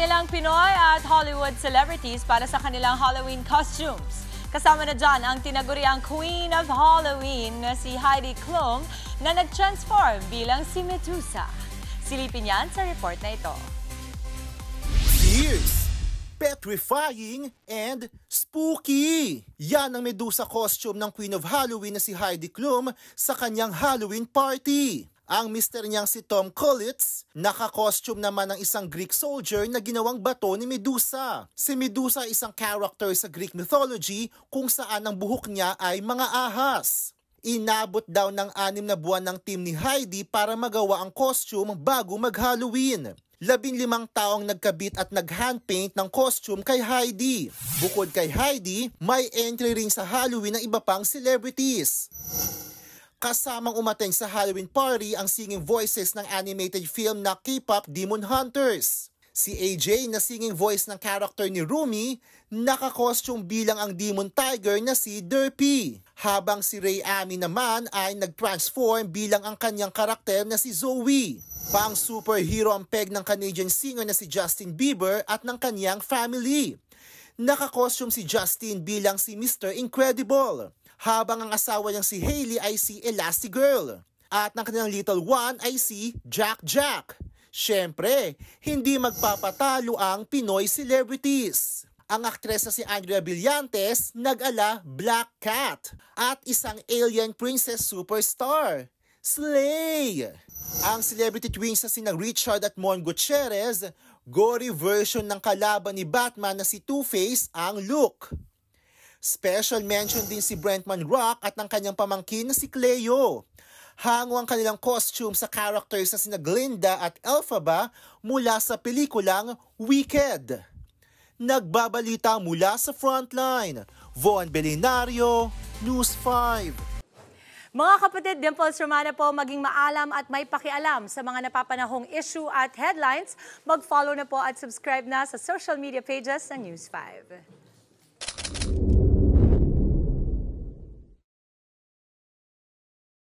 nilang Pinoy at Hollywood celebrities para sa kanilang Halloween costumes. Kasama na dyan ang tinaguriang Queen of Halloween na si Heidi Klum na nag-transform bilang si Medusa. Silipin yan sa report na ito. Fierce, petrifying, and spooky. Yan ang Medusa costume ng Queen of Halloween na si Heidi Klum sa kanyang Halloween party. Ang mister niyang si Tom Collins, naka-costume naman ng isang Greek soldier na ginawang bato ni Medusa. Si Medusa ay isang character sa Greek mythology kung saan ang buhok niya ay mga ahas. Inabot daw ng 6 na buwan ng team ni Heidi para magawa ang costume bago mag-Halloween. 15 taong nagkabit at nag-handpaint ng costume kay Heidi. Bukod kay Heidi, may entry rin sa Halloween ng iba pang celebrities. Kasamang umattend sa Halloween party ang singing voices ng animated film na K-pop Demon Hunters. Si AJ na singing voice ng character ni Rumi, naka-costume bilang ang demon tiger na si Derpy. Habang si Ray Ami naman ay nag-transform bilang ang kanyang karakter na si Zoe. Pang superhero ang peg ng Canadian singer na si Justin Bieber at ng kanyang family. Naka-costume si Justin bilang si Mr. Incredible. Habang ang asawa niyang si Hailey ay si Elastigirl. At ng kanilang little one ay si Jack Jack. Siyempre, hindi magpapatalo ang Pinoy celebrities. Ang aktres na si Andrea Brillantes nag-ala Black Cat at isang alien princess superstar, Slay! Ang celebrity twins na sina Richard at Mon Gutierrez, gory version ng kalaban ni Batman na si Two-Face ang look. Special mention din si Brentman Rock at ng kanyang pamangkin na si Cleo. Hango ang kanilang costume sa characters na sina Glinda at Elphaba mula sa pelikulang Wicked. Nagbabalita mula sa Frontline, Von Belinario, News 5. Mga kapatid, Dimples Romana po, maging maalam at may pakialam sa mga napapanahong issue at headlines. Mag-follow na po at subscribe na sa social media pages ng News 5.